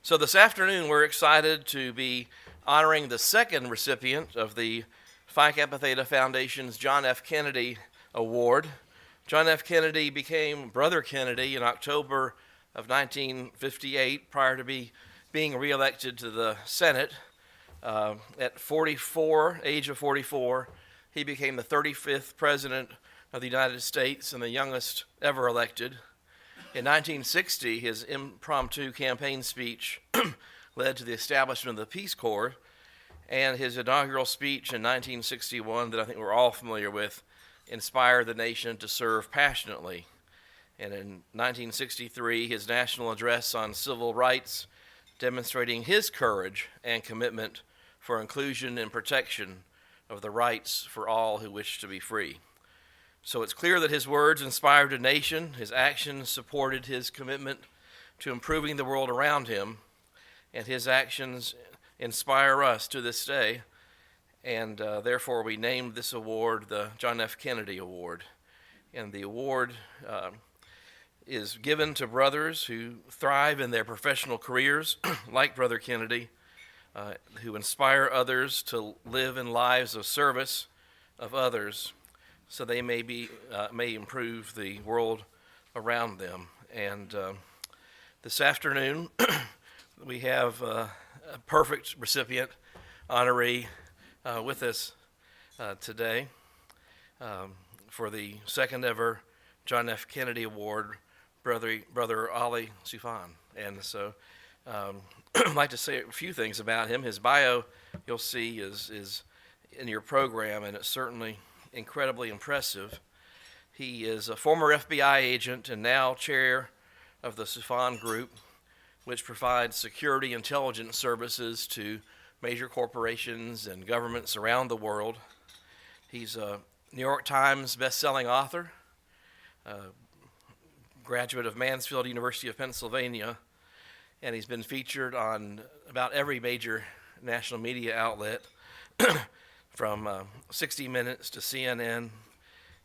So this afternoon, we're excited to be honoring the second recipient of the Phi Kappa Theta Foundation's John F. Kennedy Award. John F. Kennedy became Brother Kennedy in October of 1958, prior to being reelected to the Senate. At 44, age of 44, he became the 35th President of the United States and the youngest ever elected. In 1960, his impromptu campaign speech led to the establishment of the Peace Corps, and his inaugural speech in 1961, that I think we're all familiar with, inspired the nation to serve passionately. And in 1963, his national address on civil rights, demonstrating his courage and commitment for inclusion and protection of the rights for all who wish to be free. So it's clear that his words inspired a nation, his actions supported his commitment to improving the world around him, and his actions inspire us to this day, and therefore we named this award the John F. Kennedy Award. And the award is given to brothers who thrive in their professional careers, like Brother Kennedy, who inspire others to live in lives of service of others, so they may improve the world around them. And this afternoon, we have a perfect recipient, honoree, with us today for the second ever John F. Kennedy Award, Brother Ali Soufan. And so I'd like to say a few things about him. His bio, you'll see, is in your program, and it's certainly incredibly impressive. He is a former FBI agent and now chair of the Soufan Group, which provides security intelligence services to major corporations and governments around the world. He's a New York Times best-selling author, graduate of Mansfield, University of Pennsylvania, and he's been featured on about every major national media outlet, from 60 Minutes to CNN, and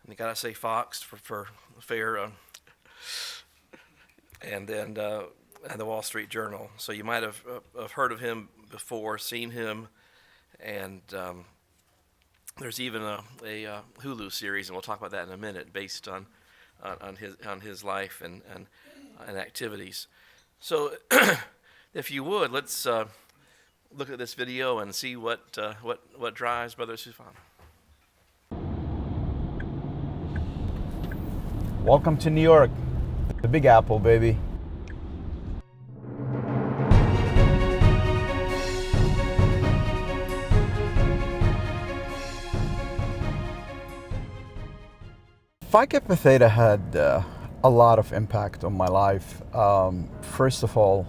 you gotta say Fox for fair, and then the Wall Street Journal. So you might have heard of him before, seen him, and there's even a Hulu series, and we'll talk about that in a minute, based on his life and activities. So, if you would, let's look at this video and see what drives Brother Soufan. Welcome to New York, the Big Apple, baby. Phi Kappa Theta had a lot of impact on my life. First of all,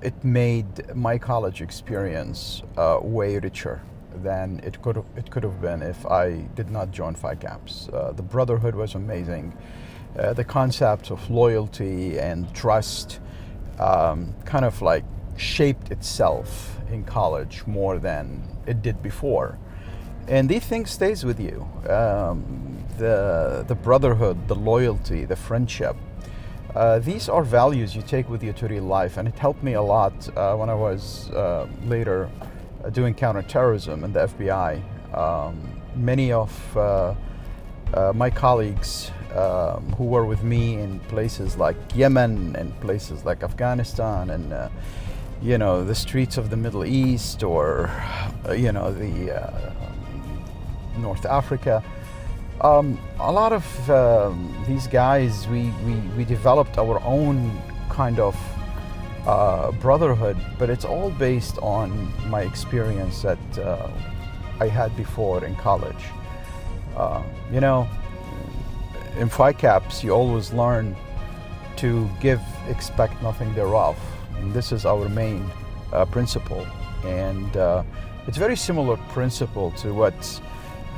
it made my college experience way richer than it could have been if I did not join Phi Caps. The brotherhood was amazing. The concept of loyalty and trust kind of like shaped itself in college more than it did before. And these things stays with you. The brotherhood, the loyalty, the friendship. These are values you take with you to real life, and it helped me a lot when I was later doing counterterrorism in the FBI. Many of my colleagues who were with me in places like Yemen and places like Afghanistan and the streets of the Middle East, or the North Africa. A lot of these guys, we developed our own kind of brotherhood, but it's all based on my experience that I had before in college. In Phi Caps, you always learn to give, expect nothing thereof. And this is our main principle, and it's a very similar principle to what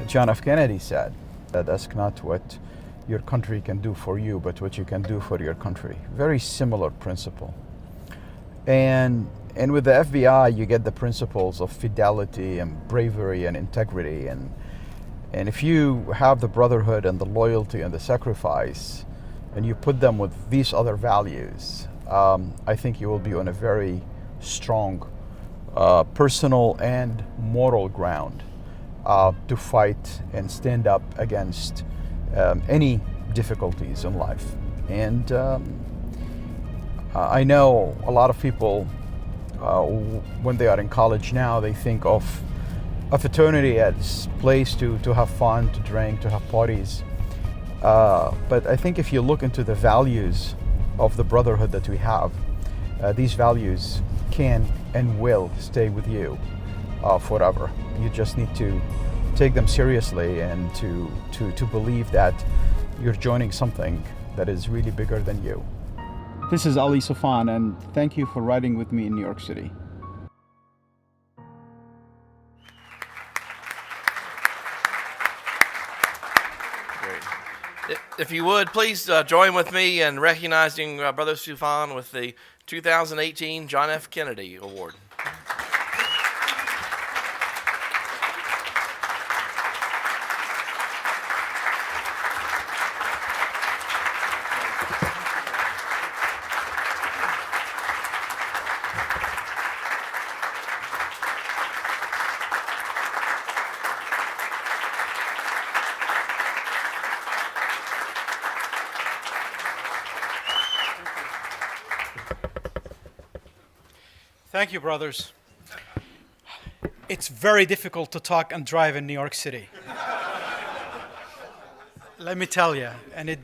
John F. Kennedy said, that ask not what your country can do for you, but what you can do for your country. Very similar principle. And with the FBI, you get the principles of fidelity and bravery and integrity. And if you have the brotherhood and the loyalty and the sacrifice, and you put them with these other values, I think you will be on a very strong personal and moral ground to fight and stand up against any difficulties in life. And I know a lot of people, when they are in college now, they think of a fraternity as a place to have fun, to drink, to have parties. But I think if you look into the values of the brotherhood that we have, these values can and will stay with you forever. You just need to take them seriously and to believe that you're joining something that is really bigger than you. This is Ali Soufan, and thank you for riding with me in New York City. Great. If you would, please join with me in recognizing Brother Soufan with the 2018 John F. Kennedy Award. Thank you, brothers. It's very difficult to talk and drive in New York City. Let me tell you. And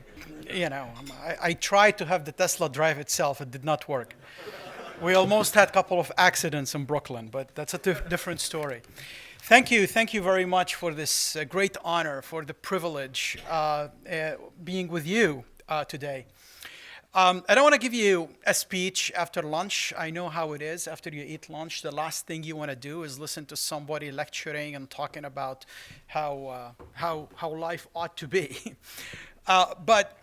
I tried to have the Tesla drive itself. It did not work. We almost had a couple of accidents in Brooklyn, but that's a different story. Thank you very much for this great honor, for the privilege being with you today. I don't want to give you a speech after lunch. I know how it is. After you eat lunch, the last thing you want to do is listen to somebody lecturing and talking about how life ought to be. But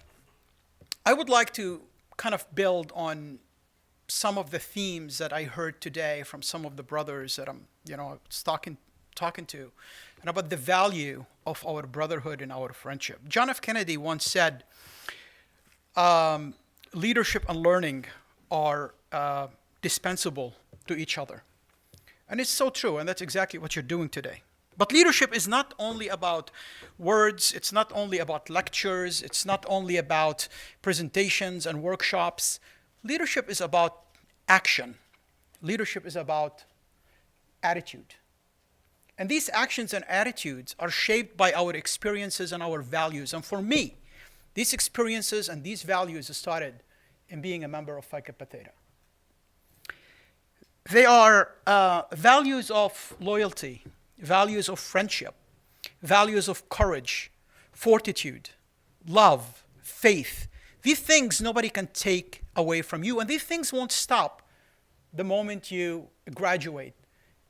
I would like to kind of build on some of the themes that I heard today from some of the brothers that I'm talking to, and about the value of our brotherhood and our friendship. John F. Kennedy once said, leadership and learning are dispensable to each other. And it's so true, and that's exactly what you're doing today. But leadership is not only about words, it's not only about lectures, it's not only about presentations and workshops. Leadership is about action. Leadership is about attitude. And these actions and attitudes are shaped by our experiences and our values. And for me, these experiences and these values started in being a member of Phi Kappa Theta. They are values of loyalty, values of friendship, values of courage, fortitude, love, faith. These things nobody can take away from you, and these things won't stop the moment you graduate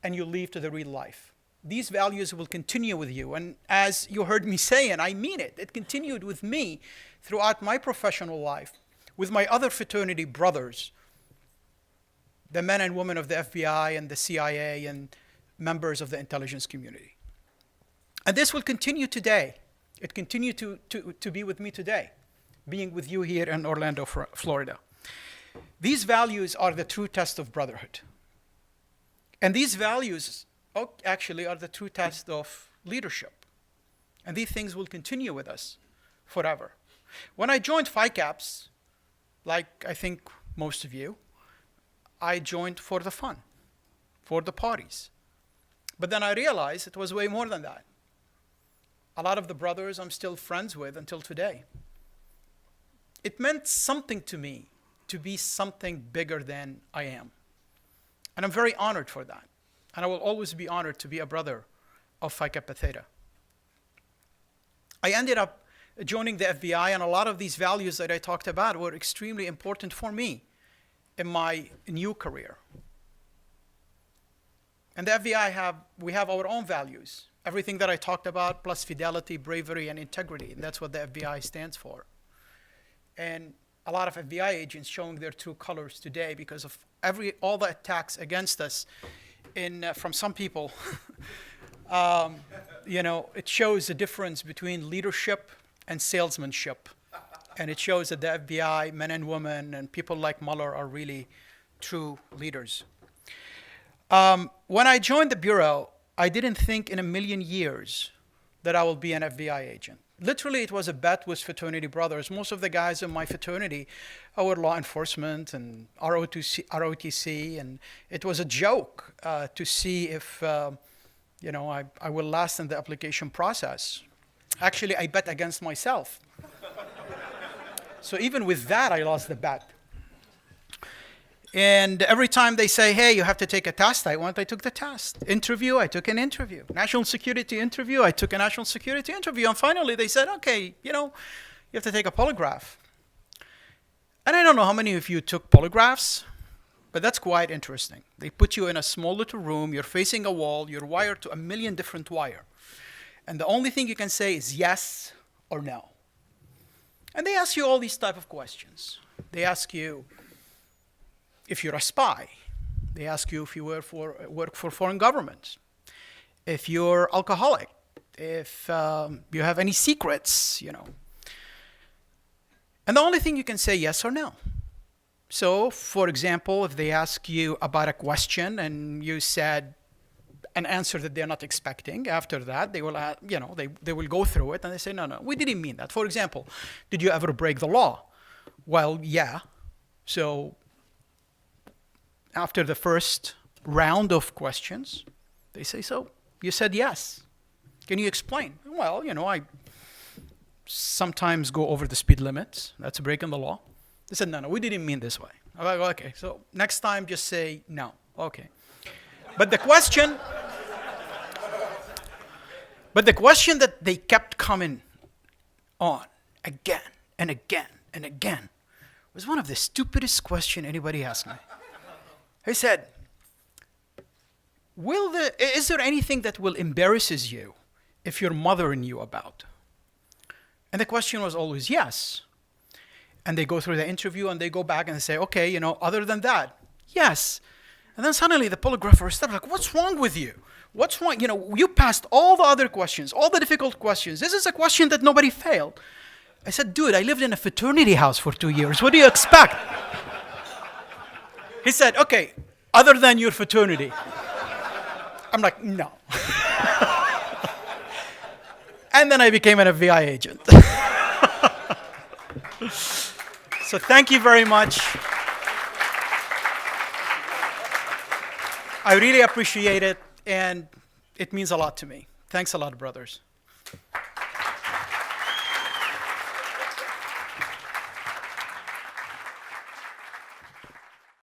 and you leave to the real life. These values will continue with you, and as you heard me say, and I mean it, it continued with me throughout my professional life, with my other fraternity brothers, the men and women of the FBI and the CIA and members of the intelligence community. And this will continue today. It continued to be with me today, being with you here in Orlando, Florida. These values are the true test of brotherhood. And these values actually are the true test of leadership. And these things will continue with us forever. When I joined Phi Caps, like I think most of you, I joined for the fun, for the parties. But then I realized it was way more than that. A lot of the brothers I'm still friends with until today. It meant something to me to be something bigger than I am. And I'm very honored for that. And I will always be honored to be a brother of Phi Kappa Theta. I ended up joining the FBI, and a lot of these values that I talked about were extremely important for me in my new career. And the FBI we have our own values. Everything that I talked about, plus fidelity, bravery, and integrity. And that's what the FBI stands for. And a lot of FBI agents showing their true colors today because of all the attacks against us from some people. It shows the difference between leadership and salesmanship. And it shows that the FBI, men and women, and people like Mueller are really true leaders. When I joined the Bureau, I didn't think in a million years that I will be an FBI agent. Literally, it was a bet with fraternity brothers. Most of the guys in my fraternity were law enforcement and ROTC, and it was a joke to see if I will last in the application process. Actually, I bet against myself. So even with that, I lost the bet. And every time they say, hey, you have to take a test, I took the test. Interview, I took an interview. National security interview, I took a national security interview. And finally they said, okay, you have to take a polygraph. And I don't know how many of you took polygraphs, but that's quite interesting. They put you in a small little room, you're facing a wall, you're wired to a million different wires. And the only thing you can say is yes or no. And they ask you all these type of questions. They ask you if you're a spy. They ask you if you work for foreign governments, if you're alcoholic, if you have any secrets, And the only thing you can say yes or no. So, for example, if they ask you about a question and you said an answer that they're not expecting, after that they will, they will go through it and they say, no, we didn't mean that. For example, did you ever break the law? Well, yeah. So after the first round of questions, they say, so you said yes. Can you explain? Well, I sometimes go over the speed limits. That's breaking the law. They said, no, we didn't mean this way. I'm like, okay, so next time just say no. Okay. But the question that they kept coming on again and again and again was one of the stupidest questions anybody asked me. He said, is there anything that will embarrasses you if your mother knew about? And the question was always yes. And they go through the interview and they go back and they say, okay, other than that, yes. And then suddenly the polygrapher stopped, like, what's wrong with you? What's wrong? You passed all the other questions, all the difficult questions. This is a question that nobody failed. I said, dude, I lived in a fraternity house for 2 years. What do you expect? He said, okay, other than your fraternity. I'm like, no. And then I became an FBI agent. So thank you very much. I really appreciate it, and it means a lot to me. Thanks a lot, brothers.